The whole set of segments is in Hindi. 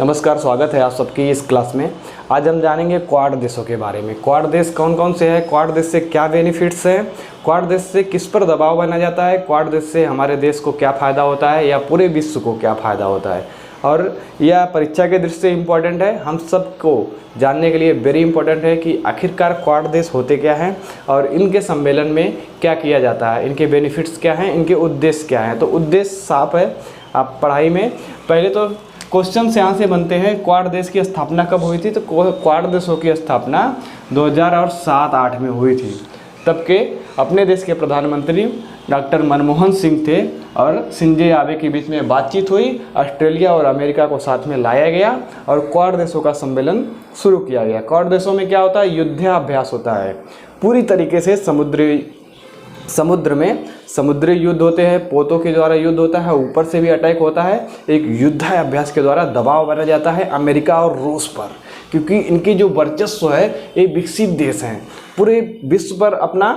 नमस्कार, स्वागत है आप सबकी इस क्लास में। आज हम जानेंगे क्वाड देशों के बारे में। क्वाड देश कौन कौन से हैं, क्वाड देश से क्या बेनिफिट्स हैं, क्वाड देश से किस पर दबाव बना जाता है, क्वाड देश से हमारे देश को क्या फ़ायदा होता है या पूरे विश्व को क्या फ़ायदा होता है। और यह परीक्षा के दृष्टि से इम्पॉर्टेंट है, हम सबको जानने के लिए वेरी इंपॉर्टेंट है कि आखिरकार क्वाड देश होते क्या हैं और इनके सम्मेलन में क्या किया जाता है, इनके बेनिफिट्स क्या हैं, इनके उद्देश्य क्या हैं। तो उद्देश्य साफ है। आप पढ़ाई में पहले तो क्वेश्चन यहाँ से बनते हैं, क्वाड देश की स्थापना कब हुई थी। तो क्वाड देशों की स्थापना 2007-8 में हुई थी। तब के अपने देश के प्रधानमंत्री डॉक्टर मनमोहन सिंह थे और शिंजो आबे के बीच में बातचीत हुई, ऑस्ट्रेलिया और अमेरिका को साथ में लाया गया और क्वाड देशों का सम्मेलन शुरू किया गया। क्वाड देशों में क्या होता है, युद्धाभ्यास होता है। पूरी तरीके से समुद्र में समुद्री युद्ध होते हैं, पोतों के द्वारा युद्ध होता है, ऊपर से भी अटैक होता है। एक युद्धाभ्यास के द्वारा दबाव बना जाता है अमेरिका और रूस पर, क्योंकि इनकी जो वर्चस्व है, ये विकसित देश हैं, पूरे विश्व पर अपना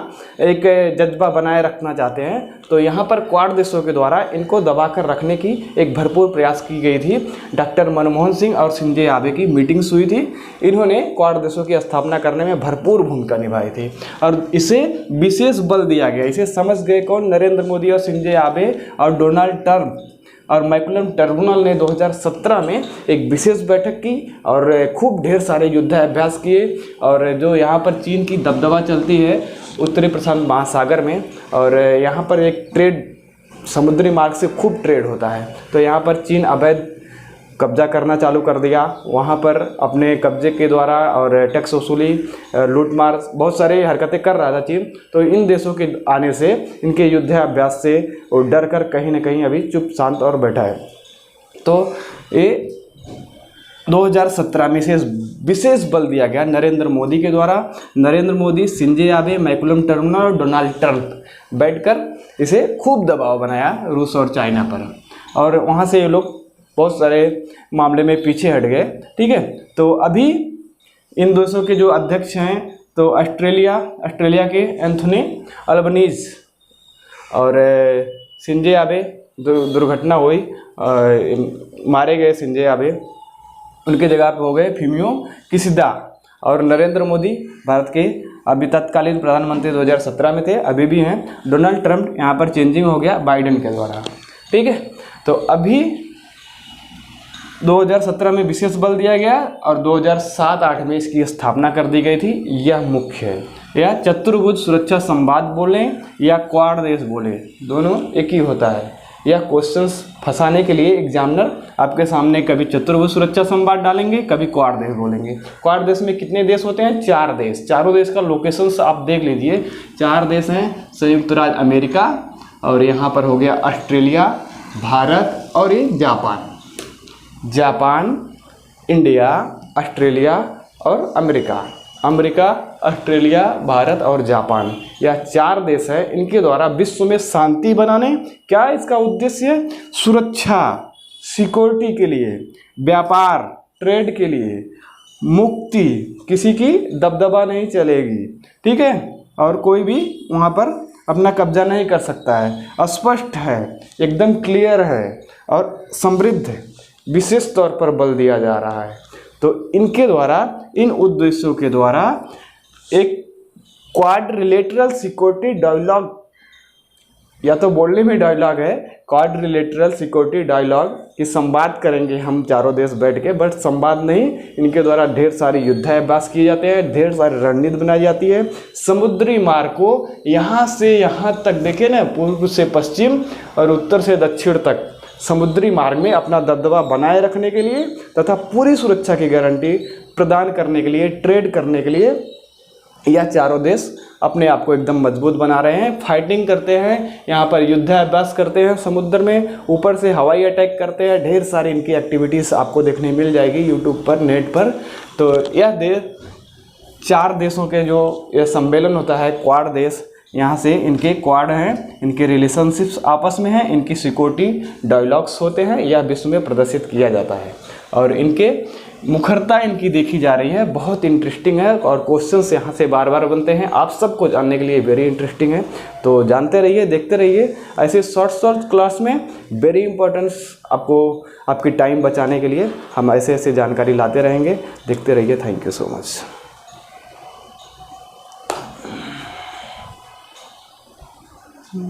एक जज्बा बनाए रखना चाहते हैं। तो यहाँ पर क्वाड देशों के द्वारा इनको दबाकर रखने की एक भरपूर प्रयास की गई थी। डॉक्टर मनमोहन सिंह और शिंजो आबे की मीटिंग्स हुई थी। इन्होंने क्वाड देशों की स्थापना करने में भरपूर भूमिका निभाई थी और इसे विशेष बल दिया गया। इसे समझ गए कौन, नरेंद्र मोदी और शिंजो आबे और डोनाल्ड ट्रंप और मैकुलम टर्बुनल ने 2017 में एक विशेष बैठक की और खूब ढेर सारे युद्धाभ्यास किए। और जो यहाँ पर चीन की दबदबा चलती है उत्तरी प्रशांत महासागर में, और यहाँ पर एक ट्रेड समुद्री मार्ग से खूब ट्रेड होता है, तो यहाँ पर चीन अवैध कब्जा करना चालू कर दिया। वहाँ पर अपने कब्जे के द्वारा और टैक्स वसूली, लूटमार, बहुत सारे हरकतें कर रहा था चीन। तो इन देशों के आने से, इनके युद्धाभ्यास से वो डर कर कहीं ना कहीं अभी चुप शांत और बैठा है। तो ये 2017 में से विशेष बल दिया गया नरेंद्र मोदी के द्वारा। Narendra Modi, Shinzo Abe, Malcolm Turnbull और डोनाल्ड ट्रंप बैठकर इसे खूब दबाव बनाया रूस और चाइना पर, और वहाँ से ये लोग बहुत सारे मामले में पीछे हट गए। ठीक है, तो अभी इन देशों के जो अध्यक्ष हैं, तो ऑस्ट्रेलिया के एंथोनी अल्बनीज और शिंजो आबे, दुर्घटना हुई, मारे गए शिंजो आबे, उनके जगह पे हो गए फुमियो किशिदा। और नरेंद्र मोदी भारत के अभी तत्कालीन प्रधानमंत्री 2017 में थे, अभी भी हैं। डोनाल्ड ट्रंप यहाँ पर चेंजिंग हो गया बाइडेन के द्वारा। ठीक है, तो अभी 2017 में विशेष बल दिया गया और 2007-8 में इसकी स्थापना कर दी गई थी। यह मुख्य है। या चतुर्भुज सुरक्षा संवाद बोलें या क्वाड देश बोलें, दोनों एक ही होता है। यह क्वेश्चंस फंसाने के लिए एग्जामिनर आपके सामने कभी चतुर्भुज सुरक्षा संवाद डालेंगे, कभी क्वाड देश बोलेंगे। क्वाड देश में कितने देश होते हैं? 4 देश। चारों देश का लोकेशंस आप देख लीजिए। 4 देश हैं, संयुक्त राज्य अमेरिका, और यहाँ पर हो गया ऑस्ट्रेलिया, भारत और ये जापान, इंडिया, ऑस्ट्रेलिया और अमेरिका, ऑस्ट्रेलिया, भारत और जापान, यह 4 देश है। इनके द्वारा विश्व में शांति बनाने, क्या इसका उद्देश्य है? सुरक्षा, सिक्योरिटी के लिए, व्यापार, ट्रेड के लिए, मुक्ति, किसी की दबदबा नहीं चलेगी। ठीक है, और कोई भी वहाँ पर अपना कब्जा नहीं कर सकता है। स्पष्ट है, एकदम क्लियर है और समृद्ध, विशेष तौर पर बल दिया जा रहा है। तो इनके द्वारा, इन उद्देश्यों के द्वारा एक क्वाड्रिलेटरल सिक्योरिटी डायलॉग, या तो बोलने में डायलॉग है, क्वाड्रिलेटरल सिक्योरिटी डायलॉग की संवाद करेंगे हम चारों देश बैठ के, बट संवाद नहीं, इनके द्वारा ढेर सारे युद्धाभ्यास किए जाते हैं, ढेर सारी रणनीति बनाई जाती है। समुद्री मार्ग को यहाँ से यहाँ तक देखें ना, पूर्व से पश्चिम और उत्तर से दक्षिण तक समुद्री मार्ग में अपना दबदबा बनाए रखने के लिए तथा पूरी सुरक्षा की गारंटी प्रदान करने के लिए, ट्रेड करने के लिए यह चारों देश अपने आप को एकदम मजबूत बना रहे हैं। फाइटिंग करते हैं, यहाँ पर युद्धाभ्यास करते हैं समुद्र में, ऊपर से हवाई अटैक करते हैं। ढेर सारी इनकी एक्टिविटीज़ आपको देखने मिल जाएगी यूट्यूब पर, नेट पर। तो यह 4 देशों के जो यह सम्मेलन होता है, क्वाड देश, यहाँ से इनके क्वाड हैं, इनके रिलेशनशिप्स आपस में हैं, इनकी सिक्योरिटी डायलॉग्स होते हैं, यह विश्व में प्रदर्शित किया जाता है। और इनके मुखरता इनकी देखी जा रही है, बहुत इंटरेस्टिंग है और क्वेश्चंस यहाँ से बार बार बनते हैं, आप सबको जानने के लिए वेरी इंटरेस्टिंग है। तो जानते रहिए, देखते रहिए, ऐसे शॉर्ट क्लास में वेरी इंपॉर्टेंस आपको आपकी टाइम बचाने के लिए हम ऐसे ऐसे जानकारी लाते रहेंगे। देखते रहिए। Thank you so much.